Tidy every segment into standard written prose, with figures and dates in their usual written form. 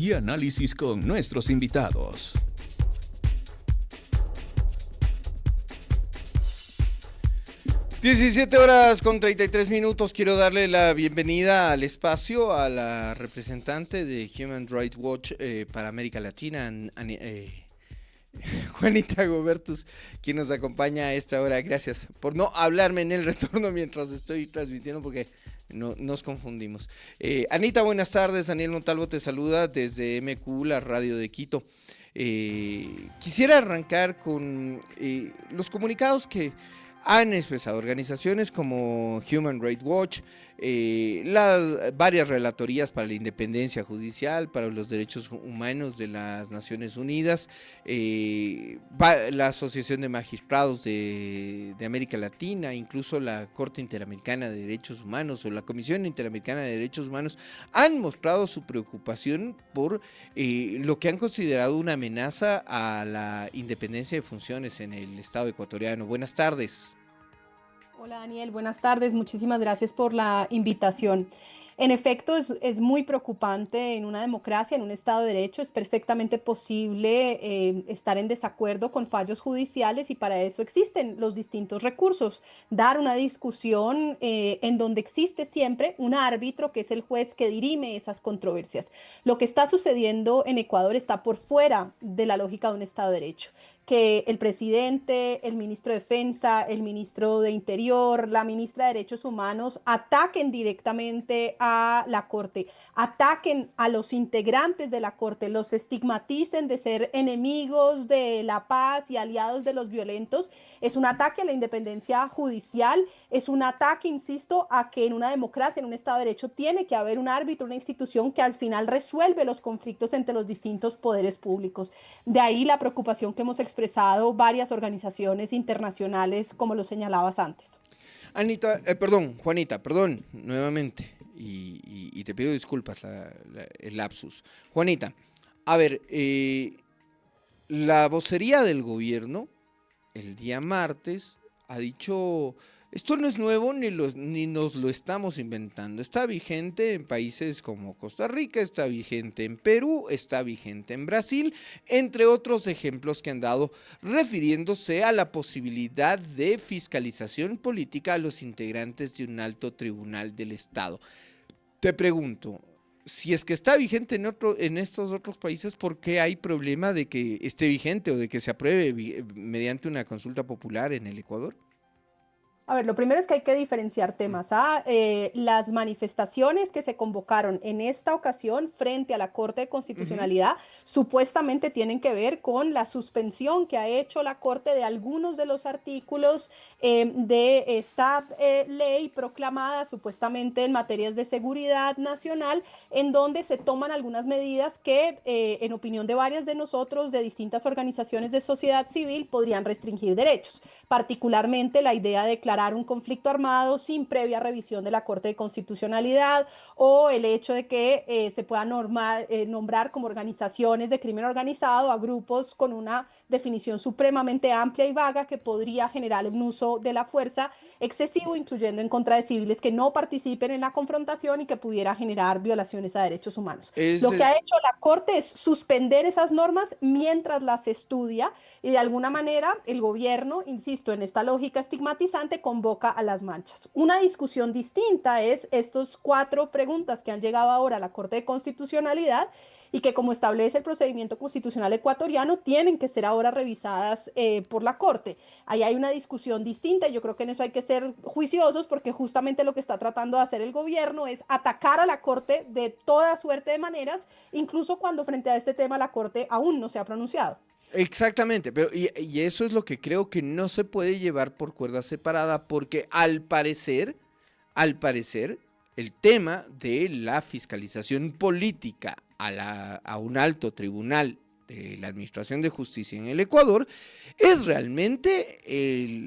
y análisis con nuestros invitados. (17:33). Quiero darle la bienvenida al espacio a la representante de Human Rights Watch para América Latina, Juanita Gobertus, quien nos acompaña a esta hora. Gracias por no hablarme en el retorno mientras estoy transmitiendo, porque no, nos confundimos. Anita, buenas tardes. Daniel Montalvo te saluda desde MQ, la radio de Quito. Quisiera arrancar con los comunicados que han expresado organizaciones como Human Rights Watch, las varias relatorías para la independencia judicial, para los derechos humanos de las Naciones Unidas, la Asociación de Magistrados de América Latina, incluso la Corte Interamericana de Derechos Humanos o la Comisión Interamericana de Derechos Humanos, han mostrado su preocupación por lo que han considerado una amenaza a la independencia de funciones en el Estado ecuatoriano. Buenas tardes. Hola Daniel, buenas tardes, muchísimas gracias por la invitación. En efecto, es muy preocupante en una democracia, en un Estado de Derecho. Es perfectamente posible estar en desacuerdo con fallos judiciales y para eso existen los distintos recursos. Dar una discusión en donde existe siempre un árbitro que es el juez que dirime esas controversias. Lo que está sucediendo en Ecuador está por fuera de la lógica de un Estado de Derecho. Que el presidente, el ministro de Defensa, el ministro de Interior, la ministra de Derechos Humanos ataquen directamente a la Corte, ataquen a los integrantes de la Corte, los estigmaticen de ser enemigos de la paz y aliados de los violentos. Es un ataque a la independencia judicial, es un ataque, insisto, a que en una democracia, en un Estado de Derecho, tiene que haber un árbitro, una institución que al final resuelve los conflictos entre los distintos poderes públicos. De ahí la preocupación que hemos expresado varias organizaciones internacionales, como lo señalabas antes. Juanita, nuevamente, y te pido disculpas el lapsus. Juanita, a ver, la vocería del gobierno el día martes ha dicho: esto no es nuevo ni nos lo estamos inventando. Está vigente en países como Costa Rica, está vigente en Perú, está vigente en Brasil, entre otros ejemplos que han dado, refiriéndose a la posibilidad de fiscalización política a los integrantes de un alto tribunal del Estado. Te pregunto, si es que está vigente en estos otros países, ¿por qué hay problema de que esté vigente o de que se apruebe mediante una consulta popular en el Ecuador? A ver, lo primero es que hay que diferenciar temas. Las manifestaciones que se convocaron en esta ocasión frente a la Corte de Constitucionalidad supuestamente tienen que ver con la suspensión que ha hecho la Corte de algunos de los artículos de esta ley proclamada supuestamente en materias de seguridad nacional, en donde se toman algunas medidas que, en opinión de varias de nosotros, de distintas organizaciones de sociedad civil, podrían restringir derechos, particularmente la idea de declarar un conflicto armado sin previa revisión de la Corte de Constitucionalidad, o el hecho de que se pueda nombrar como organizaciones de crimen organizado a grupos con una definición supremamente amplia y vaga que podría generar un uso de la fuerza excesivo, incluyendo en contra de civiles que no participen en la confrontación y que pudiera generar violaciones a derechos humanos. Lo que ha hecho la Corte es suspender esas normas mientras las estudia, y de alguna manera el gobierno, insisto, en esta lógica estigmatizante, convoca a las manchas. Una discusión distinta es estos 4 preguntas que han llegado ahora a la Corte de Constitucionalidad y que, como establece el procedimiento constitucional ecuatoriano, tienen que ser ahora revisadas por la Corte. Ahí hay una discusión distinta y yo creo que en eso hay que ser juiciosos, porque justamente lo que está tratando de hacer el gobierno es atacar a la Corte de toda suerte de maneras, incluso cuando frente a este tema la Corte aún no se ha pronunciado. Exactamente, pero y eso es lo que creo que no se puede llevar por cuerda separada, porque al parecer, el tema de la fiscalización política a un alto tribunal de la Administración de Justicia en el Ecuador es realmente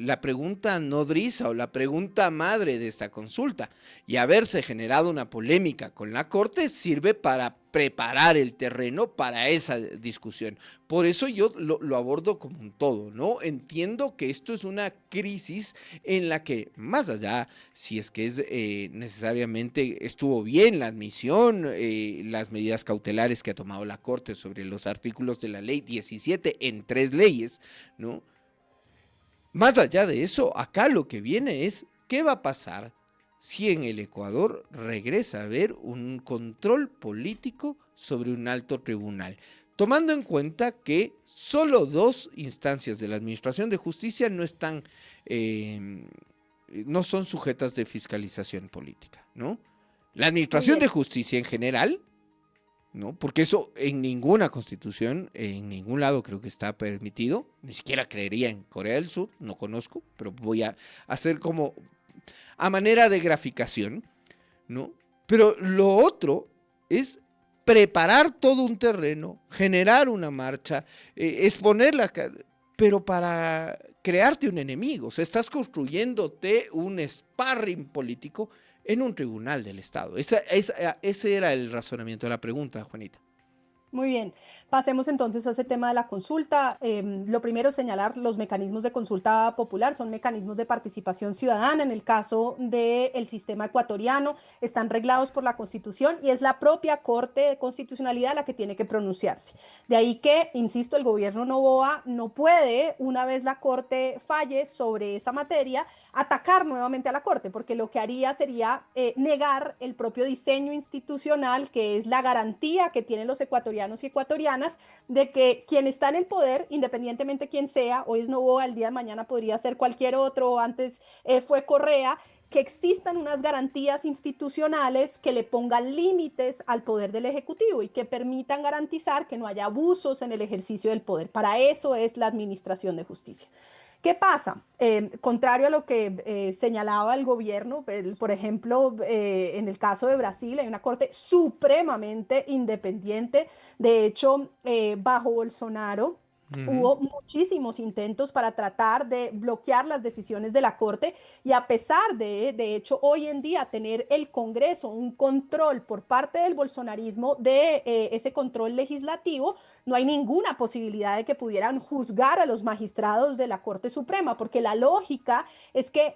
la pregunta nodriza o la pregunta madre de esta consulta, y haberse generado una polémica con la Corte sirve para preparar el terreno para esa discusión. Por eso yo lo abordo como un todo, ¿no? Entiendo que esto es una crisis en la que, más allá, si es que es necesariamente estuvo bien la admisión, las medidas cautelares que ha tomado la Corte sobre los artículos de la ley 17 en 3 leyes, ¿no? Más allá de eso, acá lo que viene es, ¿qué va a pasar si en el Ecuador regresa a haber un control político sobre un alto tribunal? Tomando en cuenta que solo 2 instancias de la Administración de Justicia no son sujetas de fiscalización política, ¿no? La Administración de Justicia en general, ¿no? Porque eso en ninguna constitución, en ningún lado creo que está permitido, ni siquiera creería en Corea del Sur, no conozco, pero voy a hacer como a manera de graficación, ¿no? Pero lo otro es preparar todo un terreno, generar una marcha, exponerla, pero para crearte un enemigo. O sea, estás construyéndote un sparring político en un tribunal del Estado. Ese era el razonamiento de la pregunta, Juanita. Muy bien, pasemos entonces a ese tema de la consulta. Lo primero es señalar los mecanismos de consulta popular, son mecanismos de participación ciudadana. En el caso del sistema ecuatoriano, están reglados por la Constitución y es la propia Corte de Constitucionalidad la que tiene que pronunciarse. De ahí que, insisto, el gobierno Noboa no puede, una vez la Corte falle sobre esa materia, atacar nuevamente a la Corte, porque lo que haría sería negar el propio diseño institucional, que es la garantía que tienen los ecuatorianos y ecuatorianas de que quien está en el poder, independientemente quién sea, hoy es Noboa, el día de mañana podría ser cualquier otro, antes fue Correa, que existan unas garantías institucionales que le pongan límites al poder del Ejecutivo y que permitan garantizar que no haya abusos en el ejercicio del poder. Para eso es la administración de justicia. ¿Qué pasa? Contrario a lo que señalaba el gobierno, por ejemplo, en el caso de Brasil hay una corte supremamente independiente. De hecho, bajo Bolsonaro, hubo muchísimos intentos para tratar de bloquear las decisiones de la Corte y a pesar de hecho, hoy en día tener el Congreso un control por parte del bolsonarismo de ese control legislativo, no hay ninguna posibilidad de que pudieran juzgar a los magistrados de la Corte Suprema, porque la lógica es que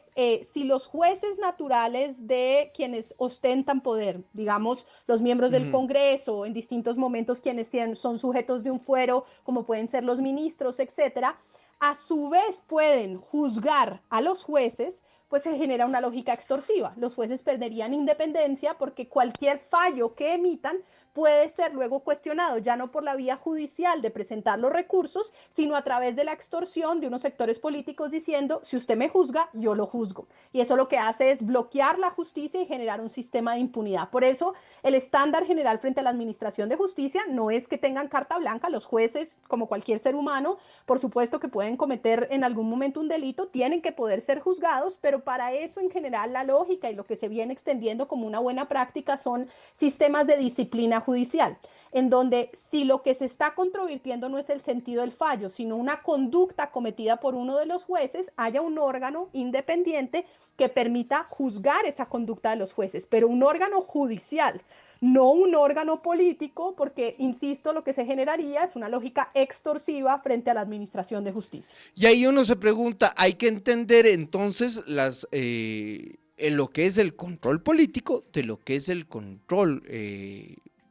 si los jueces naturales de quienes ostentan poder, digamos, los miembros del Congreso, en distintos momentos quienes son sujetos de un fuero, como pueden ser los ministros, etcétera, a su vez pueden juzgar a los jueces, pues se genera una lógica extorsiva. Los jueces perderían independencia porque cualquier fallo que emitan puede ser luego cuestionado, ya no por la vía judicial de presentar los recursos, sino a través de la extorsión de unos sectores políticos diciendo, si usted me juzga, yo lo juzgo. Y eso lo que hace es bloquear la justicia y generar un sistema de impunidad. Por eso, el estándar general frente a la administración de justicia no es que tengan carta blanca. Los jueces, como cualquier ser humano, por supuesto que pueden cometer en algún momento un delito, tienen que poder ser juzgados, pero para eso en general la lógica y lo que se viene extendiendo como una buena práctica son sistemas de disciplina judicial, en donde si lo que se está controvirtiendo no es el sentido del fallo, sino una conducta cometida por uno de los jueces, haya un órgano independiente que permita juzgar esa conducta de los jueces, pero un órgano judicial, no un órgano político, porque, insisto, lo que se generaría es una lógica extorsiva frente a la administración de justicia. Y ahí uno se pregunta, hay que entender entonces en lo que es el control político de lo que es el control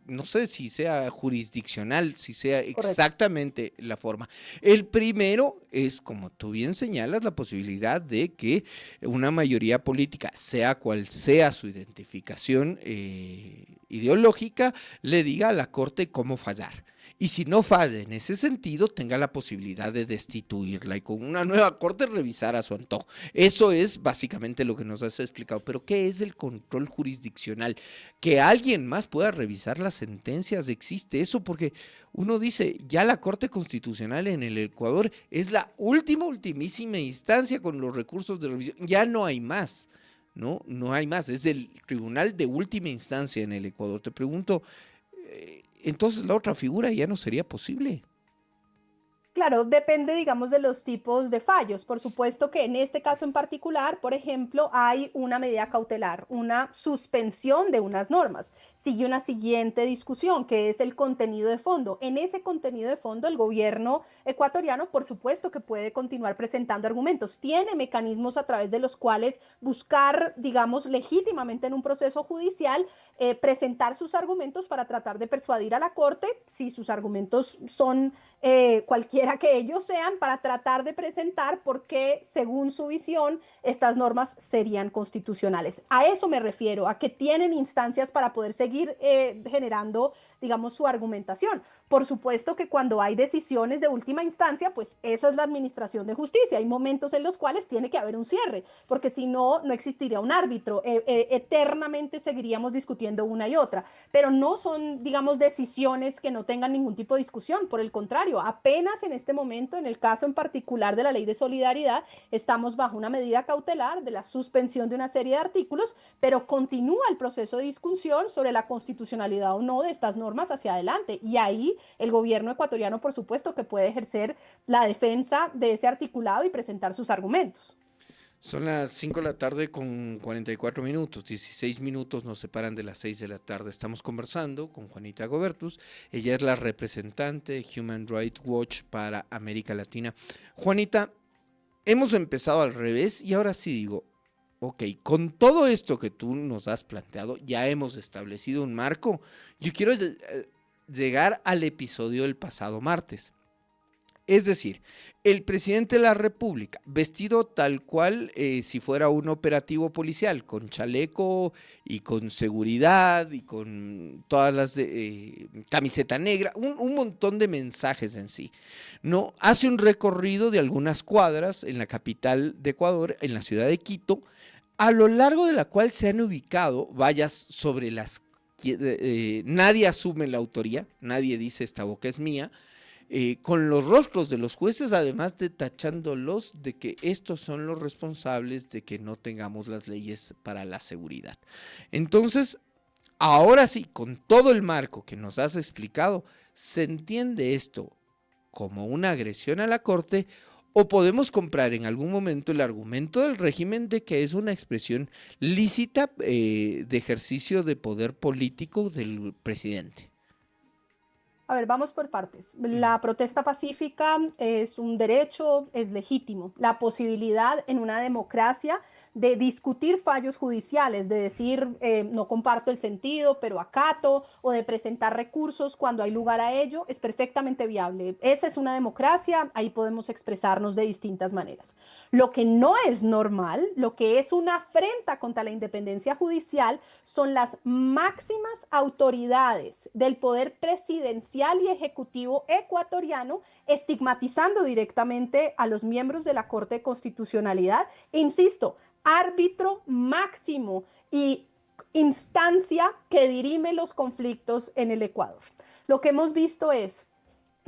no sé si sea jurisdiccional, si sea exactamente la forma. El primero es, como tú bien señalas, la posibilidad de que una mayoría política, sea cual sea su identificación ideológica, le diga a la Corte cómo fallar. Y si no falla en ese sentido, tenga la posibilidad de destituirla y con una nueva corte revisar a su antojo. Eso es básicamente lo que nos has explicado. Pero ¿qué es el control jurisdiccional? Que alguien más pueda revisar las sentencias, ¿existe eso? Porque uno dice, ya la Corte Constitucional en el Ecuador es la ultimísima instancia con los recursos de revisión. Ya no hay más, ¿no? No hay más. Es el tribunal de última instancia en el Ecuador. Te pregunto, entonces la otra figura ya no sería posible. Claro, depende, digamos, de los tipos de fallos. Por supuesto que en este caso en particular, por ejemplo, hay una medida cautelar, una suspensión de unas normas. sigue una siguiente discusión, que es el contenido de fondo. En ese contenido de fondo, el gobierno ecuatoriano, por supuesto que puede continuar presentando argumentos. Tiene mecanismos a través de los cuales buscar, digamos, legítimamente en un proceso judicial, presentar sus argumentos para tratar de persuadir a la Corte, si sus argumentos son cualquiera que ellos sean, para tratar de presentar por qué, según su visión, estas normas serían constitucionales. A eso me refiero, a que tienen instancias para poder seguir generando, digamos, su argumentación. Por supuesto que cuando hay decisiones de última instancia, pues esa es la administración de justicia. Hay momentos en los cuales tiene que haber un cierre, porque si no, no existiría un árbitro. Eternamente seguiríamos discutiendo una y otra, pero no son, digamos, decisiones que no tengan ningún tipo de discusión. Por el contrario, apenas en este momento, en el caso en particular de la Ley de Solidaridad, estamos bajo una medida cautelar de la suspensión de una serie de artículos, pero continúa el proceso de discusión sobre la constitucionalidad o no de estas normas hacia adelante. Y ahí el gobierno ecuatoriano, por supuesto, que puede ejercer la defensa de ese articulado y presentar sus argumentos. Son las 5 de la tarde con 44 minutos, 16 minutos nos separan de las 6 de la tarde. Estamos conversando con Juanita Gobertus, ella es la representante de Human Rights Watch para América Latina. Juanita, hemos empezado al revés y ahora sí digo, ok, con todo esto que tú nos has planteado, ya hemos establecido un marco. Yo quiero llegar al episodio del pasado martes. Es decir, el presidente de la República, vestido tal cual si fuera un operativo policial, con chaleco y con seguridad y con todas las camiseta negra, un montón de mensajes en sí, ¿no? Hace un recorrido de algunas cuadras en la capital de Ecuador, en la ciudad de Quito, a lo largo de la cual se han ubicado vallas sobre las que nadie asume la autoría, nadie dice esta boca es mía, con los rostros de los jueces, además de tachándolos de que estos son los responsables de que no tengamos las leyes para la seguridad. Entonces, ahora sí, con todo el marco que nos has explicado, ¿se entiende esto como una agresión a la Corte o podemos comprar en algún momento el argumento del régimen de que es una expresión lícita de ejercicio de poder político del presidente? A ver, vamos por partes. La protesta pacífica es un derecho, es legítimo. La posibilidad en una democracia de discutir fallos judiciales, de decir no comparto el sentido, pero acato, o de presentar recursos cuando hay lugar a ello, es perfectamente viable. Esa es una democracia, ahí podemos expresarnos de distintas maneras. Lo que no es normal, lo que es una afrenta contra la independencia judicial, son las máximas autoridades del poder presidencial y ejecutivo ecuatoriano estigmatizando directamente a los miembros de la Corte de Constitucionalidad. E insisto, árbitro máximo y instancia que dirime los conflictos en el Ecuador. Lo que hemos visto es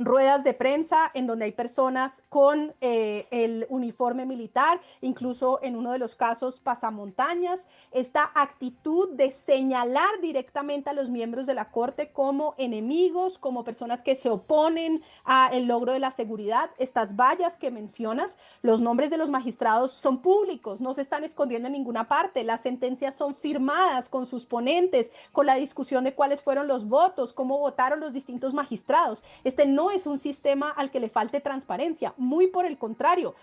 ruedas de prensa en donde hay personas con el uniforme militar, incluso en uno de los casos pasamontañas, esta actitud de señalar directamente a los miembros de la Corte como enemigos, como personas que se oponen al logro de la seguridad. Estas vallas que mencionas, los nombres de los magistrados son públicos, no se están escondiendo en ninguna parte, las sentencias son firmadas con sus ponentes, con la discusión de cuáles fueron los votos, cómo votaron los distintos magistrados. Este no es un sistema al que le falte transparencia, muy por el contrario.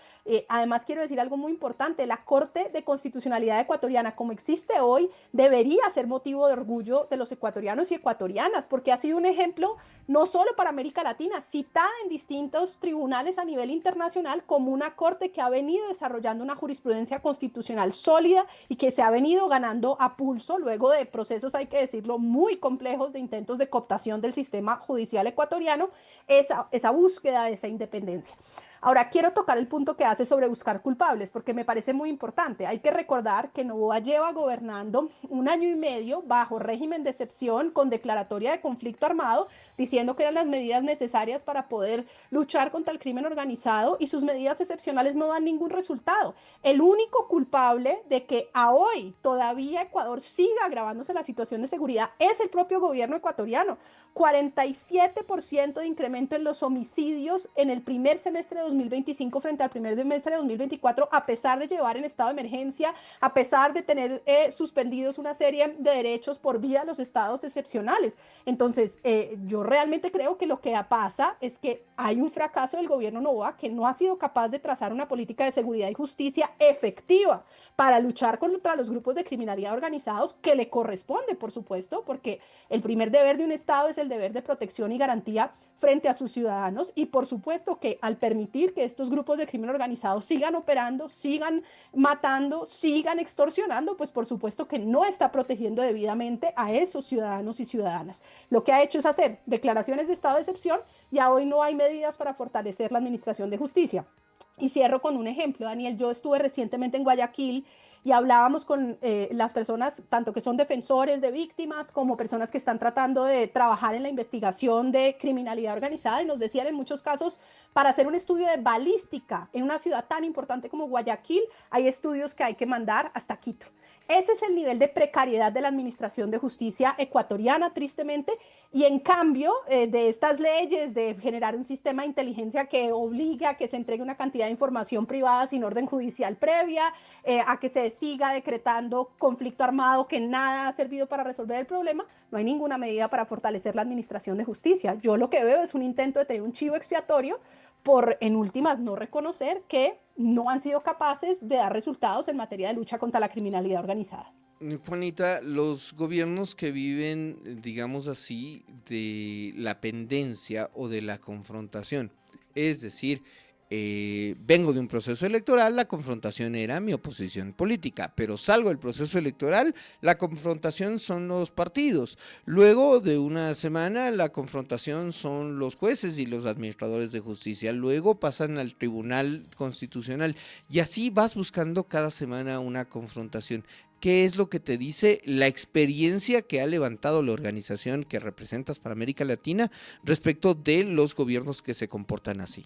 Además, quiero decir algo muy importante, la Corte de Constitucionalidad ecuatoriana, como existe hoy, debería ser motivo de orgullo de los ecuatorianos y ecuatorianas, porque ha sido un ejemplo no solo para América Latina, citada en distintos tribunales a nivel internacional como una Corte que ha venido desarrollando una jurisprudencia constitucional sólida y que se ha venido ganando a pulso luego de procesos, hay que decirlo, muy complejos de intentos de cooptación del sistema judicial ecuatoriano, esa búsqueda de esa independencia. Ahora, quiero tocar el punto que hace sobre buscar culpables, porque me parece muy importante. Hay que recordar que Noboa lleva gobernando 1 año y medio bajo régimen de excepción con declaratoria de conflicto armado, diciendo que eran las medidas necesarias para poder luchar contra el crimen organizado y sus medidas excepcionales no dan ningún resultado. El único culpable de que a hoy todavía Ecuador siga agravándose la situación de seguridad es el propio gobierno ecuatoriano. 47% de incremento en los homicidios en el primer semestre de 2025 frente al primer semestre de 2024, a pesar de llevar en estado de emergencia, a pesar de tener suspendidos una serie de derechos por vía de los estados excepcionales. Entonces, yo realmente creo que lo que pasa es que hay un fracaso del gobierno Noboa, que no ha sido capaz de trazar una política de seguridad y justicia efectiva para luchar contra los grupos de criminalidad organizados, que le corresponde, por supuesto, porque el primer deber de un Estado es el deber de protección y garantía frente a sus ciudadanos, y por supuesto que al permitir que estos grupos de crimen organizado sigan operando, sigan matando, sigan extorsionando, pues por supuesto que no está protegiendo debidamente a esos ciudadanos y ciudadanas. Lo que ha hecho es hacer declaraciones de estado de excepción, y hoy no hay medidas para fortalecer la administración de justicia. Y cierro con un ejemplo, Daniel. Yo estuve recientemente en Guayaquil y hablábamos con las personas, tanto que son defensores de víctimas como personas que están tratando de trabajar en la investigación de criminalidad organizada, y nos decían en muchos casos, para hacer un estudio de balística en una ciudad tan importante como Guayaquil, hay estudios que hay que mandar hasta Quito. Ese es el nivel de precariedad de la administración de justicia ecuatoriana, tristemente, y en cambio de estas leyes, de generar un sistema de inteligencia que obliga a que se entregue una cantidad de información privada sin orden judicial previa, a que se siga decretando conflicto armado que nada ha servido para resolver el problema, no hay ninguna medida para fortalecer la administración de justicia. Yo lo que veo es un intento de tener un chivo expiatorio por, en últimas, no reconocer que no han sido capaces de dar resultados en materia de lucha contra la criminalidad organizada. Juanita, los gobiernos que viven, digamos así, de la pendencia o de la confrontación, es decir, vengo de un proceso electoral, la confrontación era mi oposición política, pero salgo del proceso electoral, la confrontación son los partidos. Luego de una semana, la confrontación son los jueces y los administradores de justicia. Luego pasan al Tribunal Constitucional y así vas buscando cada semana una confrontación. ¿Qué es lo que te dice la experiencia que ha levantado la organización que representas para América Latina respecto de los gobiernos que se comportan así?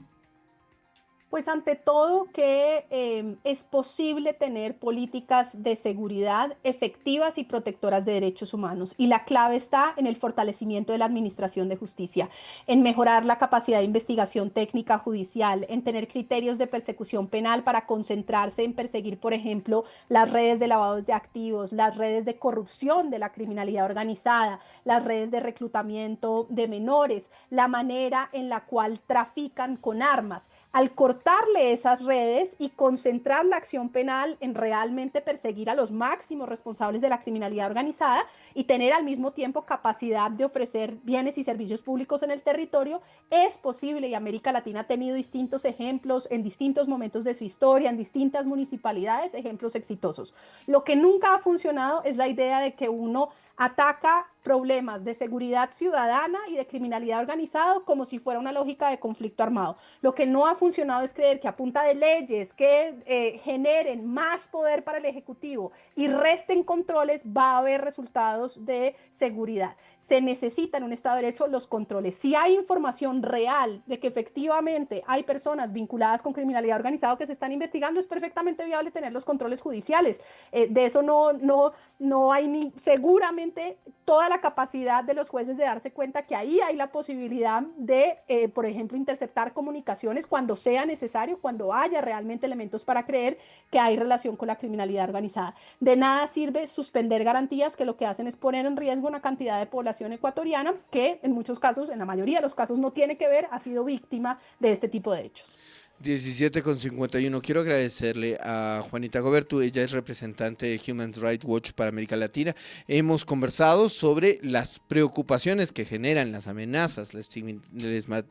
Pues ante todo que es posible tener políticas de seguridad efectivas y protectoras de derechos humanos, y la clave está en el fortalecimiento de la administración de justicia, en mejorar la capacidad de investigación técnica judicial, en tener criterios de persecución penal para concentrarse en perseguir, por ejemplo, las redes de lavado de activos, las redes de corrupción de la criminalidad organizada, las redes de reclutamiento de menores, la manera en la cual trafican con armas. Al cortarle esas redes y concentrar la acción penal en realmente perseguir a los máximos responsables de la criminalidad organizada y tener al mismo tiempo capacidad de ofrecer bienes y servicios públicos en el territorio, es posible, y América Latina ha tenido distintos ejemplos en distintos momentos de su historia, en distintas municipalidades, ejemplos exitosos. Lo que nunca ha funcionado es la idea de que uno ataca problemas de seguridad ciudadana y de criminalidad organizada como si fuera una lógica de conflicto armado. Lo que no ha funcionado es creer que a punta de leyes que generen más poder para el Ejecutivo y resten controles va a haber resultados de seguridad. Se necesitan en un Estado de Derecho los controles. Si hay información real de que efectivamente hay personas vinculadas con criminalidad organizada que se están investigando, es perfectamente viable tener los controles judiciales. De eso no hay ni seguramente toda la capacidad de los jueces de darse cuenta que ahí hay la posibilidad de, por ejemplo, interceptar comunicaciones cuando sea necesario, cuando haya realmente elementos para creer que hay relación con la criminalidad organizada. De nada sirve suspender garantías que lo que hacen es poner en riesgo una cantidad de población ecuatoriana que en muchos casos, en la mayoría de los casos, no tiene que ver, ha sido víctima de este tipo de hechos. 17:51. Quiero agradecerle a Juanita Gobertu, ella es representante de Human Rights Watch para América Latina. Hemos conversado sobre las preocupaciones que generan las amenazas, la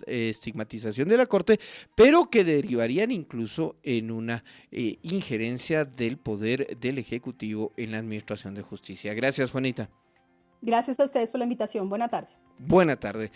estigmatización de la Corte, pero que derivarían incluso en una injerencia del poder del Ejecutivo en la administración de justicia. Gracias, Juanita. Gracias a ustedes por la invitación. Buena tarde. Buena tarde.